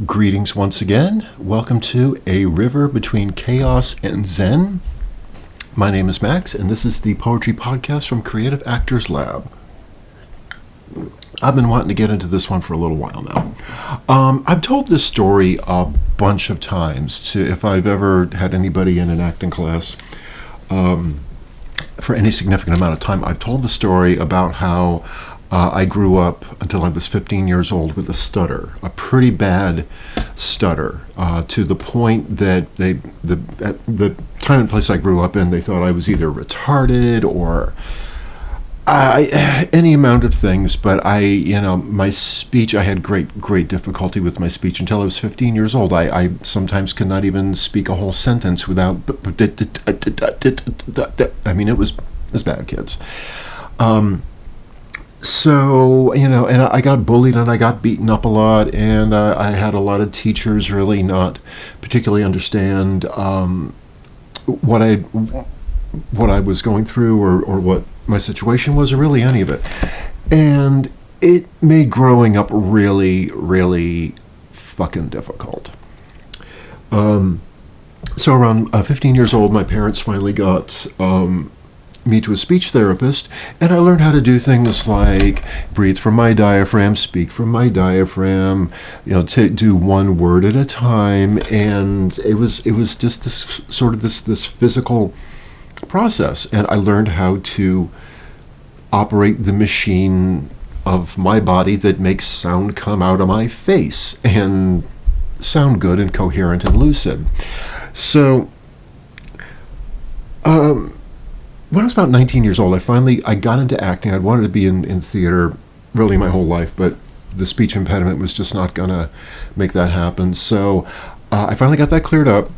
Greetings once again. Welcome to A River Between Chaos and Zen. My name is Max, and this is the Poetry Podcast from Creative Actors Lab. I've been wanting to get into this one for a little while now. I've told this story a bunch of times if I've ever had anybody in an acting class for any significant amount of time. I've told the story about how I grew up until I was 15 years old with a stutter, a pretty bad stutter, to the point that at the time and place I grew up in, they thought I was either retarded or any amount of things. But my speech, I had great difficulty with my speech until I was 15 years old. I sometimes could not even speak a whole sentence without. I mean, it was bad, kids. So, and I got bullied and I got beaten up a lot, and I had a lot of teachers really not particularly understand what I was going through or what my situation was, or really any of it. And it made growing up really, really fucking difficult. So around 15 years old, my parents finally got me to a speech therapist, and I learned how to do things like breathe from my diaphragm, speak from my diaphragm, to do one word at a time. And it was just this sort of this physical process, and I learned how to operate the machine of my body that makes sound come out of my face and sound good and coherent and lucid. So when I was about 19 years old, I got into acting. I'd wanted to be in theater really my whole life, but the speech impediment was just not going to make that happen. So I finally got that cleared up.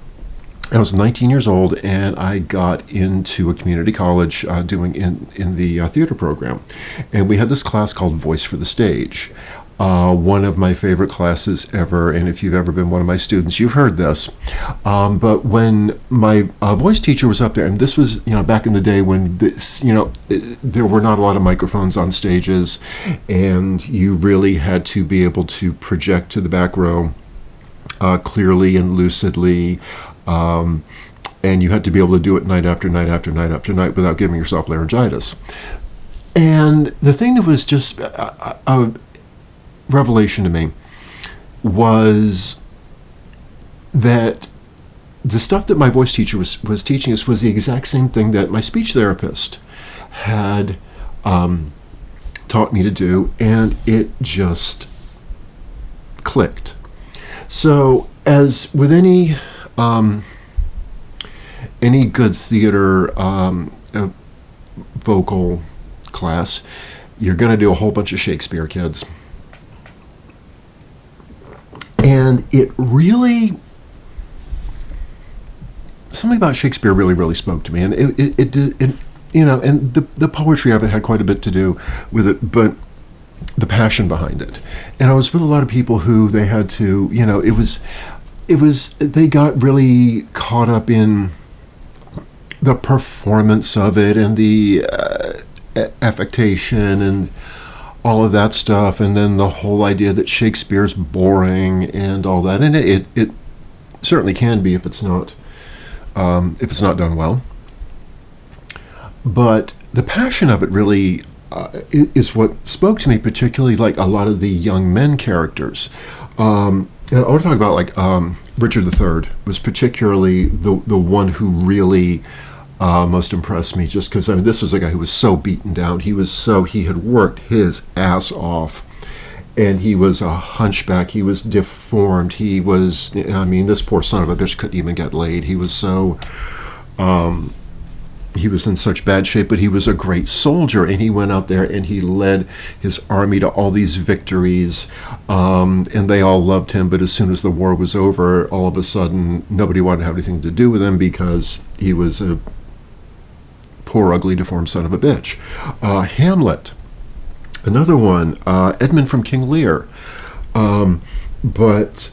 I was 19 years old, and I got into a community college doing in the theater program. And we had this class called Voice for the Stage. One of my favorite classes ever, and if you've ever been one of my students, you've heard this. But when my voice teacher was up there, and this was, back in the day when there were not a lot of microphones on stages, and you really had to be able to project to the back row clearly and lucidly, and you had to be able to do it night after night after night after night without giving yourself laryngitis. And the thing that was just revelation to me was that the stuff that my voice teacher was teaching us was the exact same thing that my speech therapist had taught me to do, and it just clicked. So, as with any good theater vocal class, you're going to do a whole bunch of Shakespeare, kids. And it really, something about Shakespeare really, really spoke to me. And it did, and the poetry of it had quite a bit to do with it, but the passion behind it. And I was with a lot of people who they had to, they got really caught up in the performance of it and the affectation and all of that stuff, and then the whole idea that Shakespeare's boring and all that. And it certainly can be if it's not done well. But the passion of it really is what spoke to me, particularly like a lot of the young men characters. And I want to talk about Richard III was particularly the one who really most impressed me, just because this was a guy who was so beaten down. He had worked his ass off, and he was a hunchback. He was deformed. He was, this poor son of a bitch couldn't even get laid. He was so, he was in such bad shape, but he was a great soldier, and he went out there and he led his army to all these victories, and they all loved him. But as soon as the war was over, all of a sudden, nobody wanted to have anything to do with him because he was a poor, ugly, deformed son of a bitch. Hamlet, another one, Edmund from King Lear. But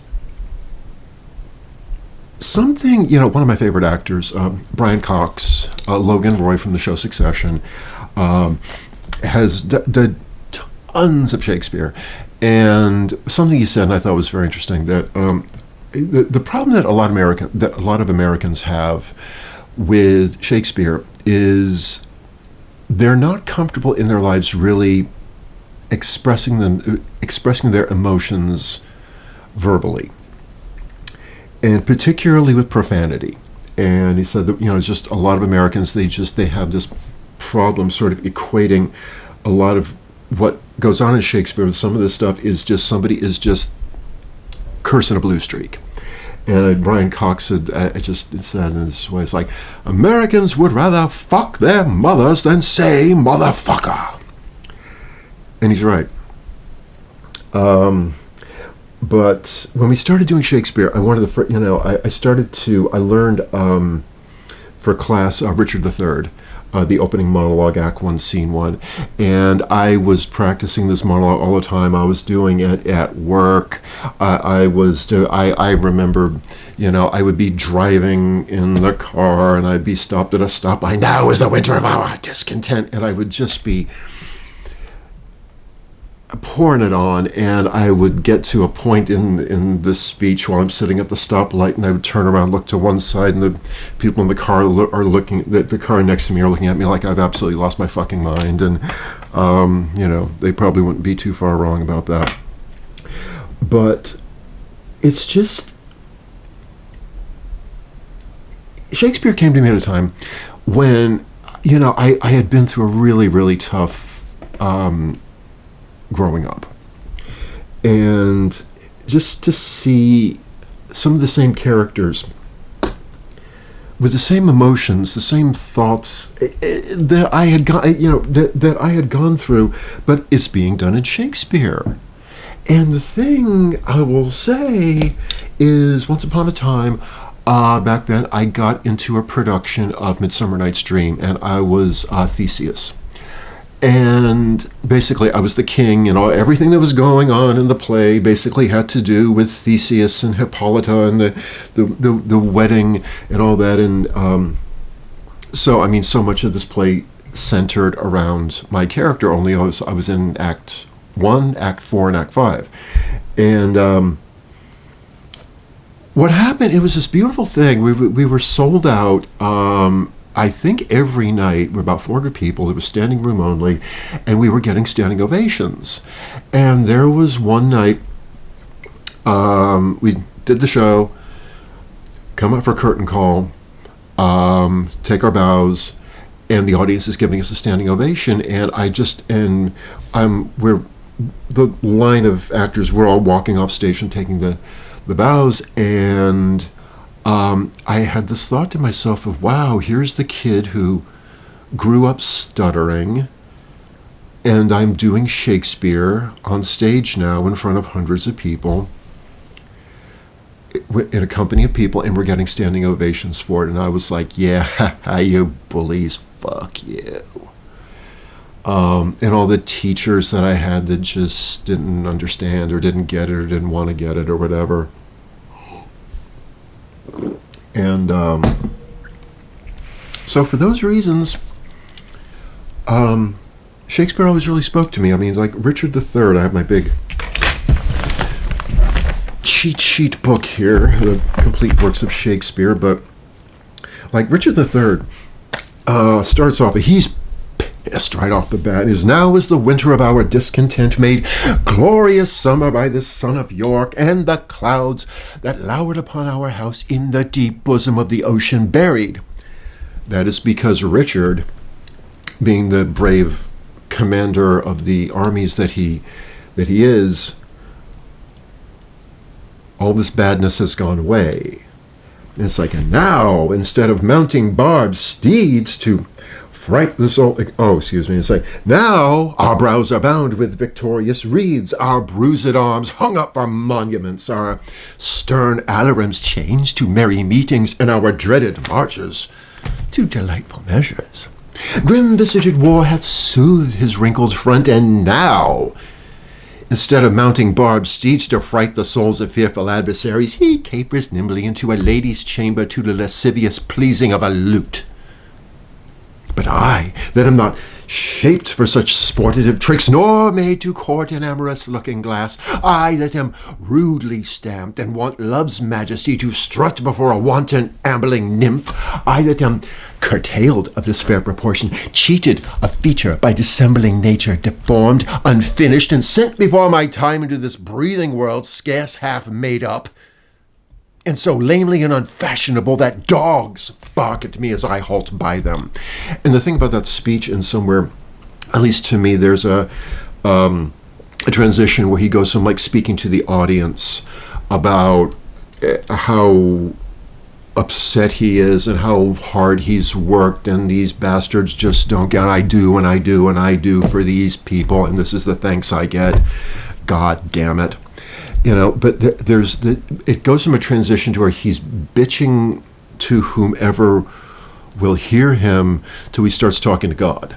something, one of my favorite actors, Brian Cox, Logan Roy from the show Succession, has did tons of Shakespeare. And something he said, and I thought was very interesting, that the problem that a lot of Americans have with Shakespeare is they're not comfortable in their lives really expressing their emotions verbally, and particularly with profanity. And he said that, it's just a lot of Americans, they have this problem sort of equating a lot of what goes on in Shakespeare with some of this stuff is just somebody is just cursing a blue streak. And Brian Cox said, just said in this way, it's like, Americans would rather fuck their mothers than say motherfucker. And he's right. But when we started doing Shakespeare, I wanted to, I learned for class Richard III, the opening monologue, Act 1, Scene 1. And I was practicing this monologue all the time. I was doing it at work. I remember, I would be driving in the car and I'd be stopped at a stoplight. Now is the winter of our discontent. And I would just be pouring it on, and I would get to a point in this speech while I'm sitting at the stoplight, and I would turn around, look to one side, and the people in the car are looking, the car next to me are looking at me like I've absolutely lost my fucking mind, and they probably wouldn't be too far wrong about that. But it's just, Shakespeare came to me at a time when, I had been through a really, really tough growing up, and just to see some of the same characters with the same emotions, the same thoughts that I had that I had gone through, but it's being done in Shakespeare. And the thing I will say is, once upon a time, back then, I got into a production of Midsummer Night's Dream, and I was Theseus. And basically, I was the king, and everything that was going on in the play basically had to do with Theseus and Hippolyta and the wedding and all that. And so much of this play centered around my character. Only I was in Act 1, Act 4, and Act 5. And what happened? It was this beautiful thing. We were sold out. I think every night, we're about 400 people, it was standing room only, and we were getting standing ovations. And there was one night, we did the show, come up for curtain call, take our bows, and the audience is giving us a standing ovation, and we're, the line of actors, we're all walking off stage and taking the bows, and I had this thought to myself of, wow, here's the kid who grew up stuttering, and I'm doing Shakespeare on stage now in front of hundreds of people, in a company of people, and we're getting standing ovations for it. And I was like, yeah, you bullies, fuck you. And all the teachers that I had that just didn't understand or didn't get it or didn't want to get it or whatever. And so for those reasons, Shakespeare always really spoke to me. I mean, like Richard III, I have my big cheat sheet book here, the complete works of Shakespeare, but like Richard III starts off, he's pissed right off the bat. Now is the winter of our discontent made glorious summer by the son of York, and the clouds that lowered upon our house in the deep bosom of the ocean buried. That is because Richard, being the brave commander of the armies that he is, all this badness has gone away. And it's like, and now, instead of mounting barbed steeds to fright the soul, it's like, now our brows are bound with victorious wreaths, our bruised arms hung up for monuments, our stern alarims changed to merry meetings, and our dreaded marches to delightful measures. Grim-visaged war hath soothed his wrinkled front, and now, instead of mounting barbed steeds to fright the souls of fearful adversaries, he capers nimbly into a lady's chamber to the lascivious pleasing of a lute. But I, that am not shaped for such sportive tricks, nor made to court an amorous looking glass. I that am rudely stamped, and want love's majesty to strut before a wanton ambling nymph. I that am curtailed of this fair proportion, cheated of feature by dissembling nature, deformed, unfinished, and sent before my time into this breathing world scarce half made up, and so lamely and unfashionable that dogs bark at me as I halt by them. And the thing about that speech, and somewhere, at least to me, there's a transition where he goes from like speaking to the audience about how upset he is and how hard he's worked, and these bastards just don't get, I do and I do and I do for these people, and this is the thanks I get. God damn it. But it goes from a transition to where he's bitching to whomever will hear him till he starts talking to God.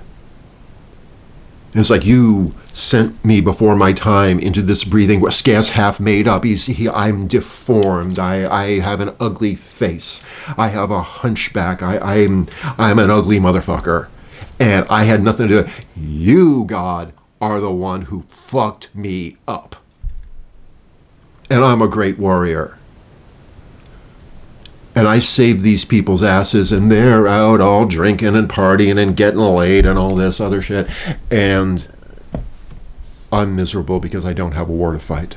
And it's like, you sent me before my time into this breathing, scarce half made up. I'm deformed. I have an ugly face. I have a hunchback. I'm an ugly motherfucker. And I had nothing to do with it. You, God, are the one who fucked me up. And I'm a great warrior. And I saved these people's asses, and they're out all drinking and partying and getting laid and all this other shit. And I'm miserable because I don't have a war to fight.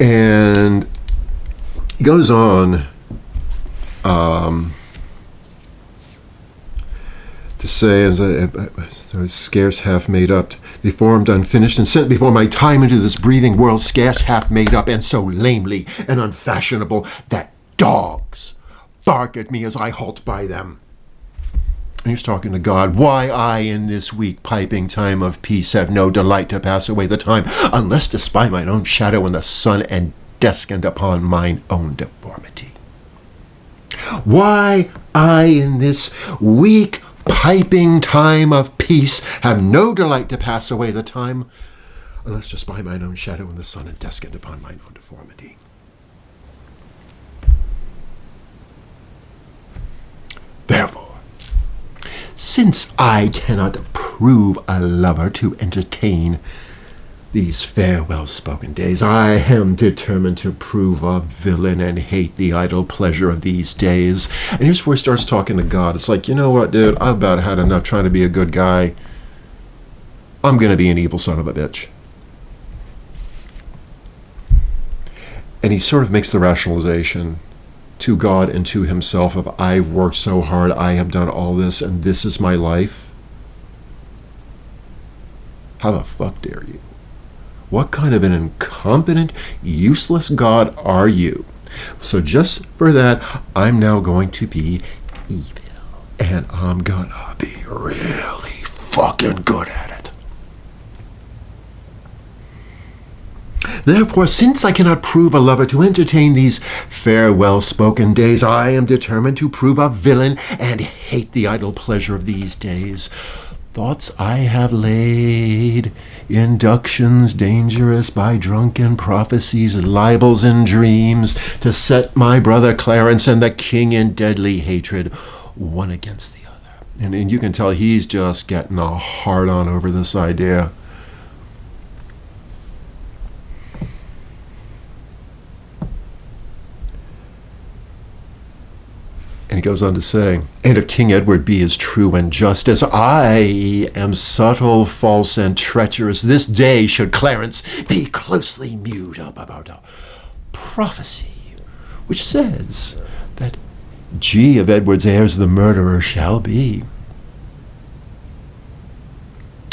And he goes on to say, scarce half made up, deformed, unfinished, and sent before my time into this breathing world scarce half made up, and so lamely and unfashionable that dogs bark at me as I halt by them. And he's talking to God. Why I in this weak piping time of peace have no delight to pass away the time, unless to spy mine own shadow in the sun, and descant upon mine own deformity. Why I in this weak piping time of peace have no delight to pass away the time, unless to spy mine own shadow in the sun, and descant upon mine own deformity. Therefore, since I cannot prove a lover to entertain these fair, well-spoken days, I am determined to prove a villain and hate the idle pleasure of these days. And here's where he starts talking to God. It's like, you know what, dude? I've about had enough trying to be a good guy. I'm going to be an evil son of a bitch. And he sort of makes the rationalization to God and to himself of, I've worked so hard, I have done all this, and this is my life. How the fuck dare you? What kind of an incompetent, useless God are you? So just for that, I'm now going to be evil. And I'm gonna be really fucking good at it. Therefore, since I cannot prove a lover to entertain these fair, well-spoken days, I am determined to prove a villain and hate the idle pleasure of these days. Thoughts I have laid, inductions dangerous by drunken prophecies, libels and dreams, to set my brother Clarence and the king in deadly hatred, one against the other. And you can tell he's just getting a hard-on over this idea. And he goes on to say, and if King Edward be as true and just as I am subtle, false, and treacherous, this day should Clarence be closely mewed up about a prophecy which says that G of Edward's heirs the murderer shall be.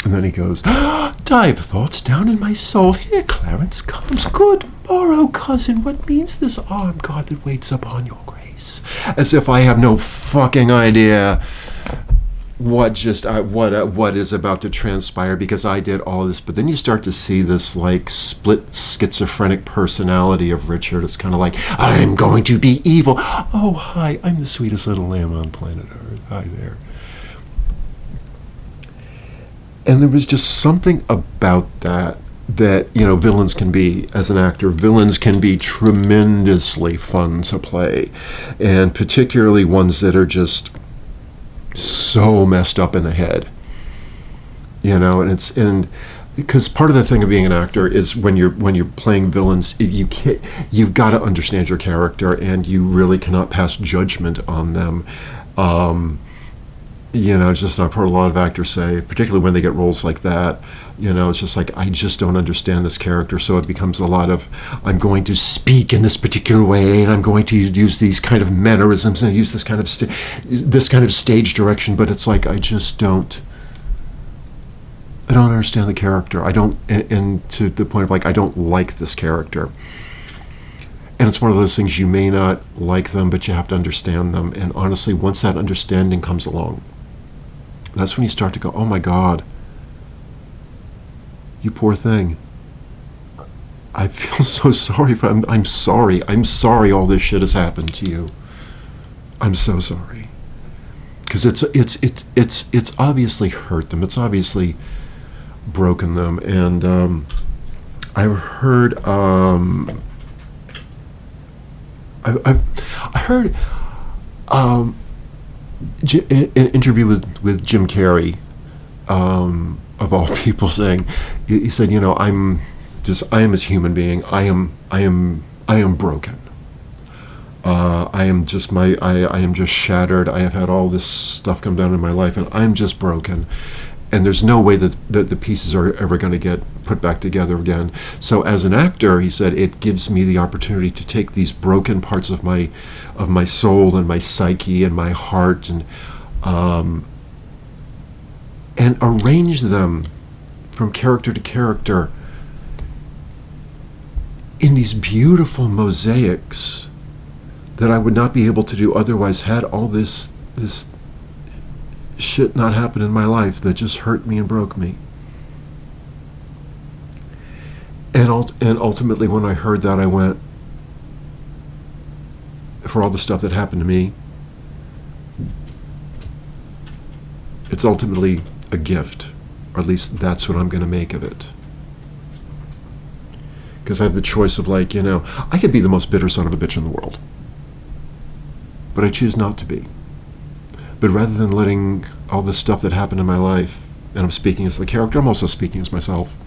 And then he goes, dive thoughts down in my soul. Here Clarence comes. Good morrow, cousin. What means this armed guard that waits upon your grace? As if I have no fucking idea what is about to transpire, because I did all this. But then you start to see this like split schizophrenic personality of Richard. It's kind of like, I'm going to be evil. Oh, hi, I'm the sweetest little lamb on planet Earth. Hi there. And there was just something about that, villains can be, as an actor, villains can be tremendously fun to play. And particularly ones that are just so messed up in the head, and because part of the thing of being an actor is when you're playing villains, you've got to understand your character, and you really cannot pass judgment on them. It's just I've heard a lot of actors say, particularly when they get roles like that, it's just like, I just don't understand this character, so it becomes a lot of, I'm going to speak in this particular way, and I'm going to use these kind of mannerisms, and use this kind of stage direction, but it's like, I don't understand the character. I don't, and to the point of like, I don't like this character. And it's one of those things, you may not like them, but you have to understand them. And honestly, once that understanding comes along, that's when you start to go, oh my God, you poor thing. I feel so sorry for him. I'm sorry. I'm sorry all this shit has happened to you. I'm so sorry. Because it's obviously hurt them. It's obviously broken them. And I heard I heard an interview with Jim Carrey, of all people, saying, he said, I am as human being, I am broken. I am just shattered. I have had all this stuff come down in my life, and I'm just broken. And there's no way that the pieces are ever going to get put back together again. So as an actor, he said, it gives me the opportunity to take these broken parts of my soul and my psyche and my heart, and arrange them from character to character in these beautiful mosaics that I would not be able to do otherwise, had all this shit not happened in my life that just hurt me and broke me. And ultimately, when I heard that, I went, for all the stuff that happened to me, it's ultimately a gift, or at least that's what I'm going to make of it. Because I have the choice of, like, I could be the most bitter son of a bitch in the world, but I choose not to be. But rather than letting all this stuff that happened in my life, and I'm speaking as the character, I'm also speaking as myself,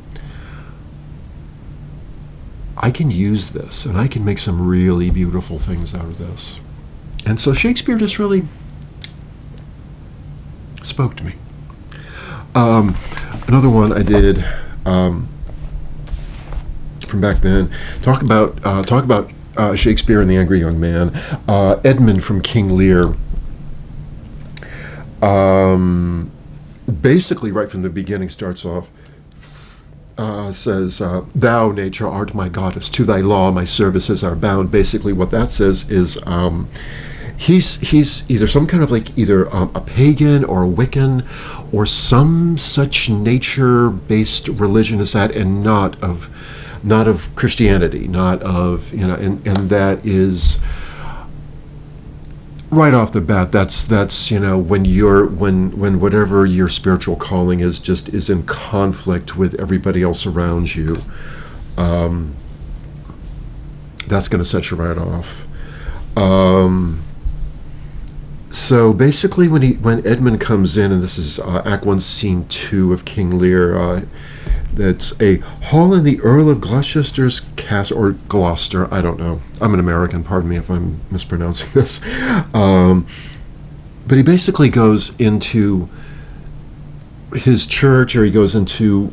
I can use this, and I can make some really beautiful things out of this. And so Shakespeare just really spoke to me. Another one I did from back then, talk about Shakespeare and the Angry Young Man. Edmund from King Lear. Basically, right from the beginning, starts off, says, "Thou, nature, art my goddess. To thy law my services are bound." Basically, what that says is, he's either some kind of a pagan or a Wiccan or some such nature-based religion as that, and not of Christianity, not of and that is. Right off the bat, that's when whatever your spiritual calling is in conflict with everybody else around you, that's going to set you right off. So basically, when Edmund comes in, and this is Act 1, Scene 2 of King Lear, that's a hall in the Earl of Gloucester's castle, or Gloucester, I don't know. I'm an American, pardon me if I'm mispronouncing this. But he basically goes into his church, or he goes into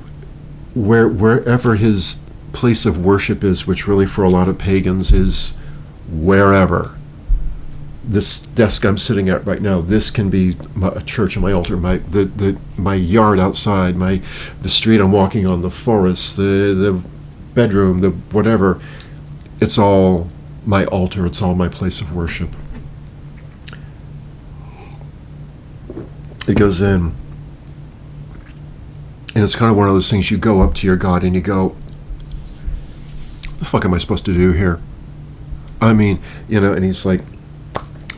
wherever his place of worship is, which really for a lot of pagans is wherever. This desk I'm sitting at right now, this can be a church and my altar, my yard outside, the street I'm walking on, the forest, the bedroom, the whatever. It's all my altar. It's all my place of worship. It goes in, and it's kind of one of those things. You go up to your God and you go, "What the fuck am I supposed to do here?" I mean, and he's like,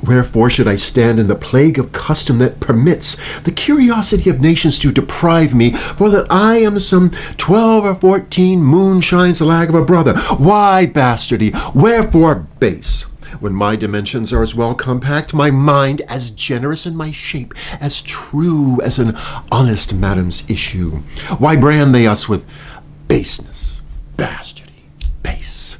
"Wherefore should I stand in the plague of custom that permits the curiosity of nations to deprive me, for that I am some 12 or 14 moonshines the lag of a brother? Why, bastardy? Wherefore base? when my dimensions are as well compact, my mind as generous, and my shape as true as an honest madam's issue? Why brand they us with baseness, bastardy, base?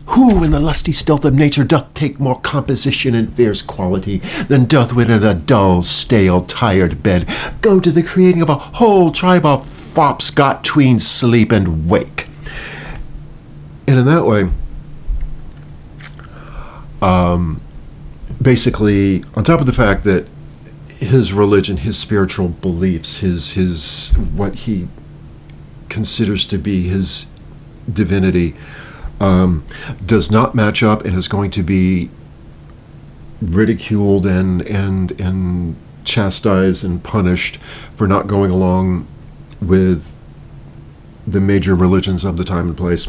Who in the lusty stealth of nature doth take more composition and fierce quality than doth within a dull, stale, tired bed go to the creating of a whole tribe of fops got tween sleep and wake? And in that way, basically, on top of the fact that his religion, his spiritual beliefs, his what he considers to be his divinity, does not match up and is going to be ridiculed and chastised and punished for not going along with the major religions of the time and place.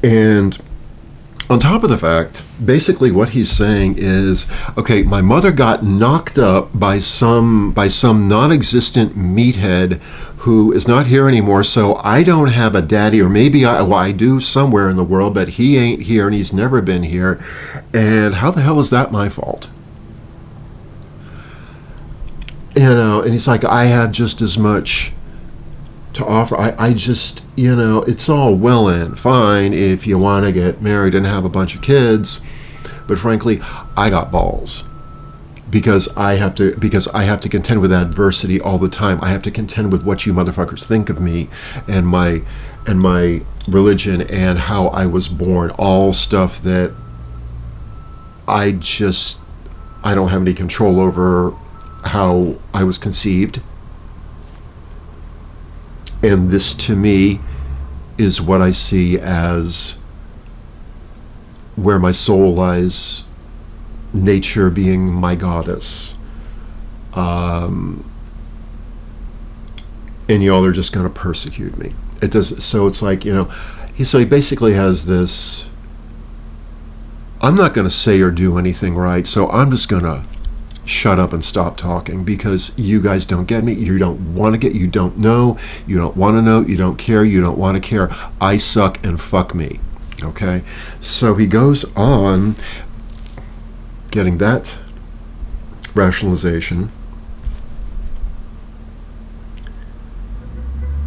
And on top of the fact, basically what he's saying is, okay, my mother got knocked up by some non-existent meathead who is not here anymore, so I don't have a daddy, or maybe I do somewhere in the world, but he ain't here and he's never been here. And how the hell is that my fault? And he's like, I have just as much to offer. I just, it's all well and fine if you want to get married and have a bunch of kids, but frankly, I got balls. Because I have to contend with adversity all the time. I have to contend with what you motherfuckers think of me and my religion and how I was born. All stuff that I don't have any control over how I was conceived. And this to me is what I see as where my soul lies, nature being my goddess. And y'all are just going to persecute me. It does. So it's like, he basically has this, I'm not going to say or do anything right, so I'm just going to shut up and stop talking because you guys don't get me. You don't want to get, you don't know, you don't want to know, you don't care, you don't want to care. I suck and fuck me. Okay? So he goes on getting that rationalization.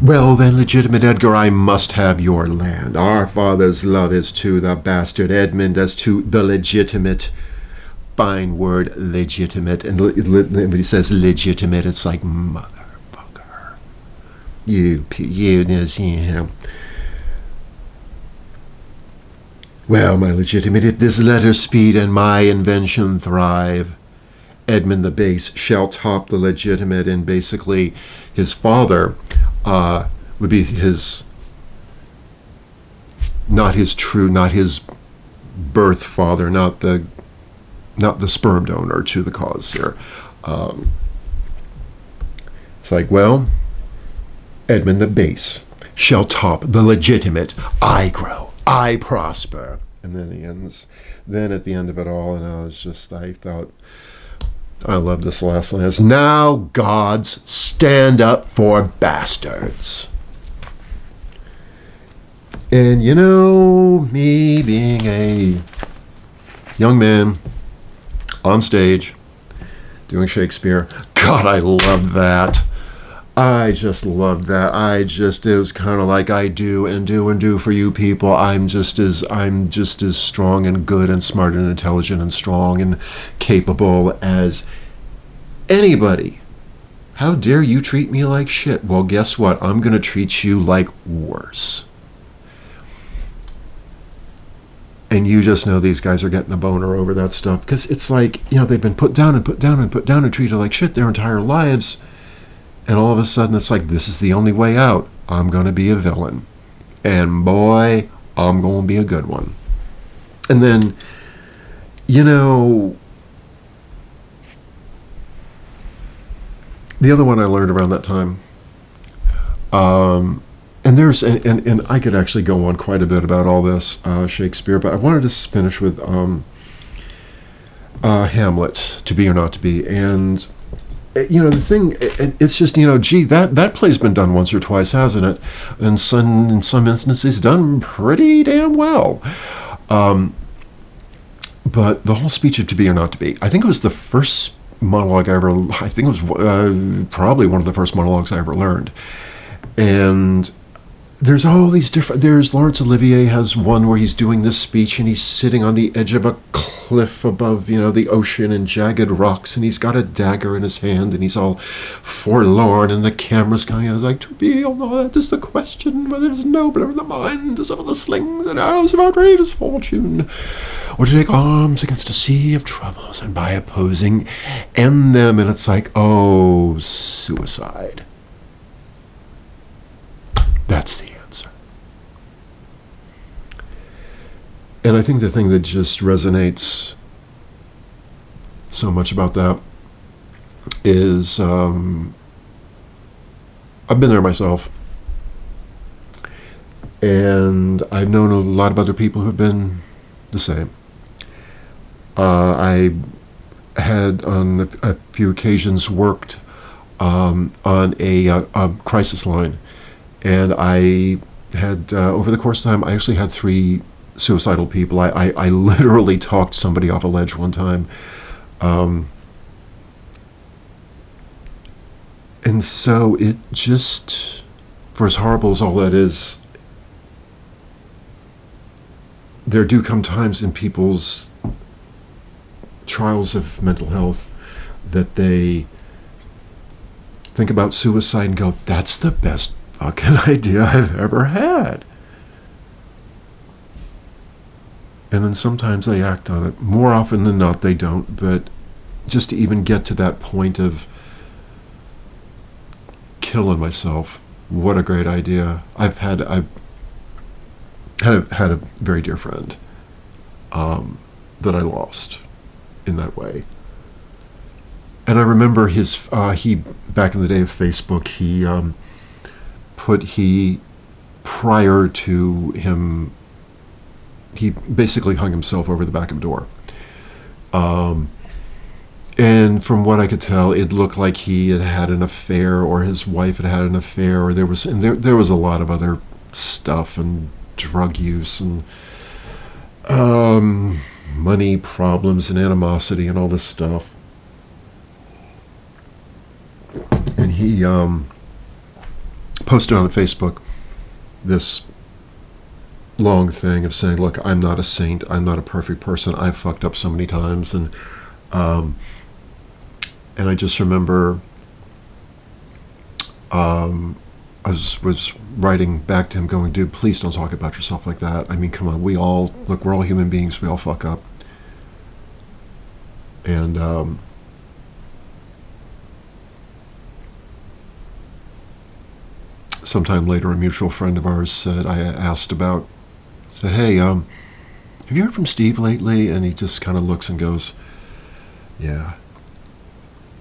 Well then, legitimate Edgar, I must have your land. Our father's love is to the bastard Edmund as to the legitimate. Fine word, legitimate. And when he says legitimate, it's like, motherfucker. You. Well, my legitimate, if this letter speed and my invention thrive, Edmund the Base shall top the legitimate. And basically, his father would be not his birth father, not the sperm donor to the cause here. It's like, well, Edmund the Base shall top the legitimate. I grow, I prosper. And then he ends. Then at the end of it all, and I thought, I love this last line. Is now gods stand up for bastards. And me being a young man on stage doing Shakespeare, God, I loved that. I just loved that. It was kind of like I do for you people. I'm just as strong and good and smart and intelligent and strong and capable as anybody. How dare you treat me like shit? Well, guess what? I'm going to treat you like worse. And you just know these guys are getting a boner over that stuff because it's like, they've been put down and put down and put down and treated like shit their entire lives. And all of a sudden it's like, this is the only way out. I'm going to be a villain. And boy, I'm going to be a good one. And then, the other one I learned around that time, and I could actually go on quite a bit about all this Shakespeare, but I wanted to finish with Hamlet, To Be or Not to Be. And the thing, it's just, gee, that play's been done once or twice, hasn't it? And in some instances, done pretty damn well. But the whole speech of To Be or Not to Be, I think it was the first monologue I think it was probably one of the first monologues I ever learned. And there's all these different, there's Laurence Olivier has one where he's doing this speech and he's sitting on the edge of a cliff above, the ocean and jagged rocks, and he's got a dagger in his hand and he's all forlorn, and the camera's going, like, to be or not is the question, whether it's nobler in the mind as of the slings and arrows of outrageous fortune, or to take arms against a sea of troubles and by opposing end them. And it's like, oh, suicide. That's the answer. And I think the thing that just resonates so much about that is I've been there myself. And I've known a lot of other people who have been the same. I had on a few occasions worked on a crisis line. And I had, over the course of time, I actually had 3 suicidal people. I literally talked somebody off a ledge one time. And so it just, for as horrible as all that is, there do come times in people's trials of mental health that they think about suicide and go, that's the best fucking idea I've ever had. And then sometimes they act on it. More often than not, they don't. But just to even get to that point of killing myself, what a great idea. I've had a very dear friend that I lost in that way. And I remember he back in the day of Facebook, prior to him, he basically hung himself over the back of a door. And from what I could tell, it looked like he had had an affair, or his wife had had an affair, or there was a lot of other stuff, and drug use, and money problems, and animosity, and all this stuff. And he posted on Facebook this long thing of saying, look, I'm not a saint, I'm not a perfect person, I've fucked up so many times. And I just remember I was writing back to him going, dude, please don't talk about yourself like that. I mean, come on, we're all human beings, we all fuck up. And sometime later, a mutual friend of ours said, hey, have you heard from Steve lately? And he just kind of looks and goes, yeah.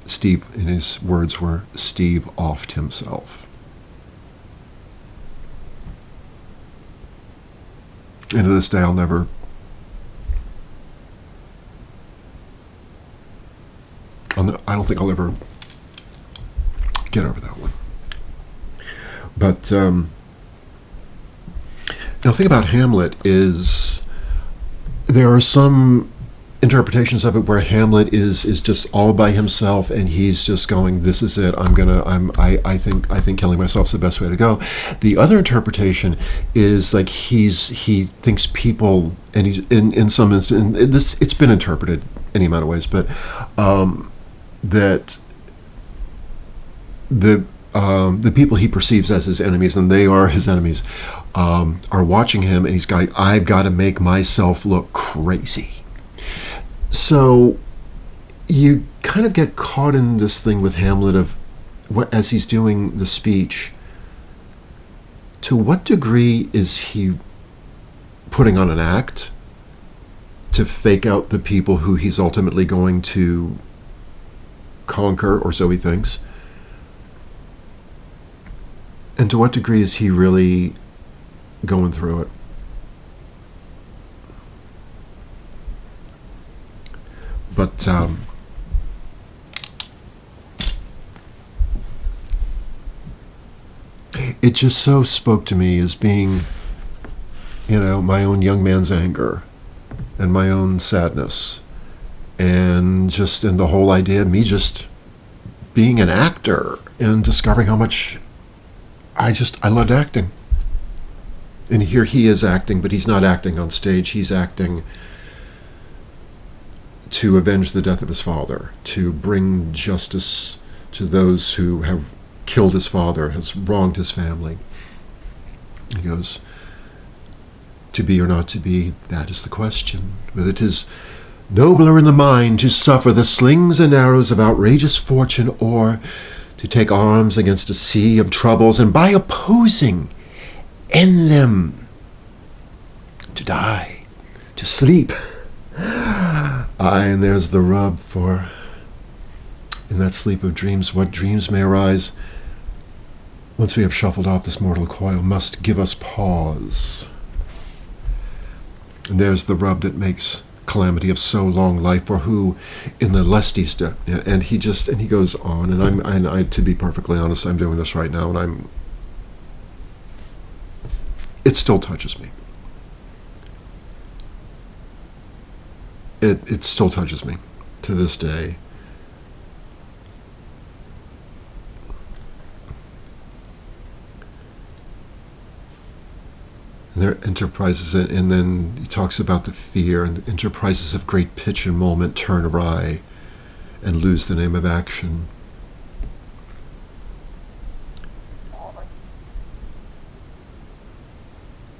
Steve, in his words were, Steve offed himself. And to this day, I don't think I'll ever get over that one. But now, the thing about Hamlet is there are some interpretations of it where Hamlet is just all by himself, and he's just going, this is it, I think killing myself is the best way to go. The other interpretation is like he thinks people, and he's in some instance, it's been interpreted any amount of ways, but that the people he perceives as his enemies, and they are his enemies, are watching him, and he's going, I've got to make myself look crazy. So you kind of get caught in this thing with Hamlet of what, as he's doing the speech, to what degree is he putting on an act to fake out the people who he's ultimately going to conquer, or so he thinks? And to what degree is he really going through it? But it just so spoke to me as being, my own young man's anger and my own sadness, and just in the whole idea of me just being an actor and discovering how much I loved acting. And here he is acting, but he's not acting on stage. He's acting to avenge the death of his father, to bring justice to those who have killed his father, has wronged his family. He goes, to be or not to be, that is the question. Whether it is nobler in the mind to suffer the slings and arrows of outrageous fortune, or to take arms against a sea of troubles, and by opposing end them, to die, to sleep. Aye, and there's the rub, for in that sleep of dreams, what dreams may arise, once we have shuffled off this mortal coil, must give us pause. And there's the rub that makes calamity of so long life, for who in the lesties and he goes on, and I to be perfectly honest, I'm doing this right now, and it still touches me. It still touches me to this day. Their enterprises, and then he talks about the fear, and enterprises of great pitch and moment turn awry and lose the name of action.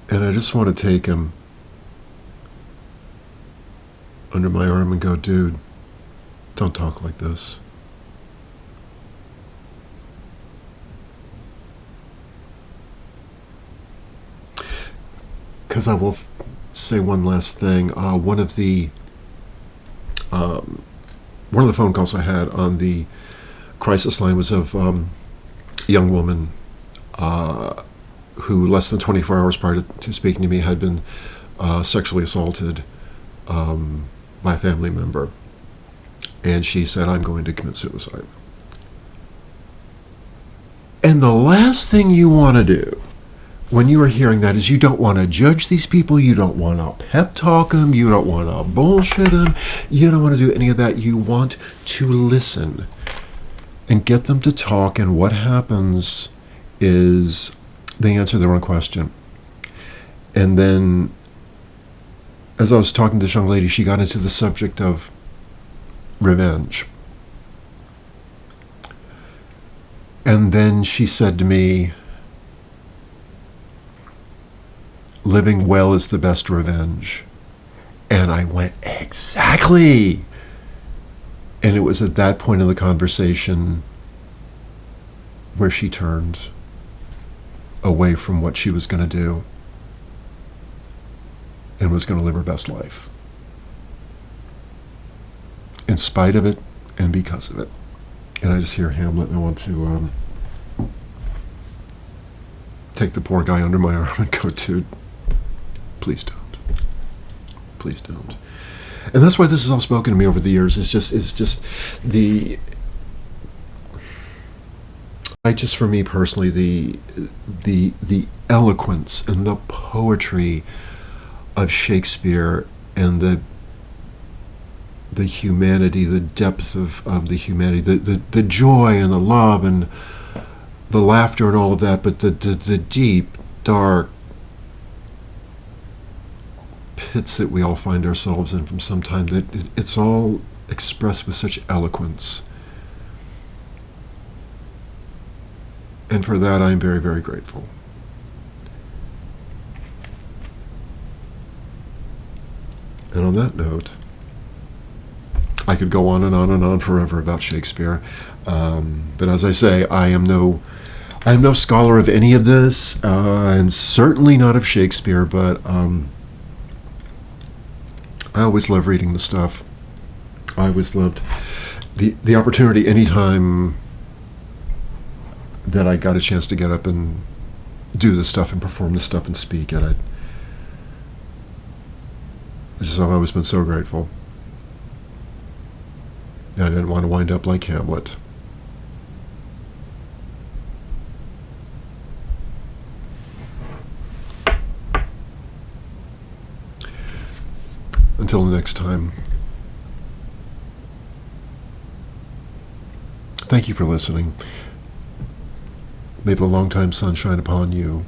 And I just want to take him under my arm and go, dude, don't talk like this. Because I will say one last thing. One of the phone calls I had on the crisis line was of a young woman who, less than 24 hours prior to speaking to me, had been sexually assaulted by a family member. And she said, I'm going to commit suicide. And the last thing you want to do when you are hearing that is you don't want to judge these people, you don't want to pep talk them, you don't want to bullshit them, you don't want to do any of that. You want to listen and get them to talk, and what happens is they answer their own question. And then, as I was talking to this young lady, she got into the subject of revenge. And then she said to me, living well is the best revenge. And I went, exactly. And it was at that point in the conversation where she turned away from what she was going to do and was going to live her best life, in spite of it and because of it. And I just hear Hamlet, and I want to take the poor guy under my arm and go, dude, please don't. Please don't. And that's why this has all spoken to me over the years. It's just for me personally, the eloquence and the poetry of Shakespeare, and the humanity, the depth of the humanity, the joy and the love and the laughter and all of that, but the deep, dark pits that we all find ourselves in from some time, that it's all expressed with such eloquence. And for that, I'm very, very grateful. And on that note, I could go on and on and on forever about Shakespeare. But as I say, I am no scholar of any of this, and certainly not of Shakespeare, but I always love reading the stuff. I always loved the opportunity anytime that I got a chance to get up and do this stuff and perform this stuff and speak. And I've always been so grateful. I didn't want to wind up like Hamlet. Until the next time, thank you for listening. May the long-time sun shine upon you,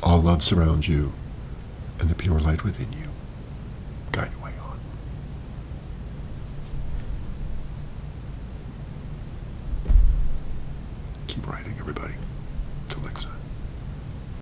all love surround you, and the pure light within you guide your way on. Keep writing, everybody.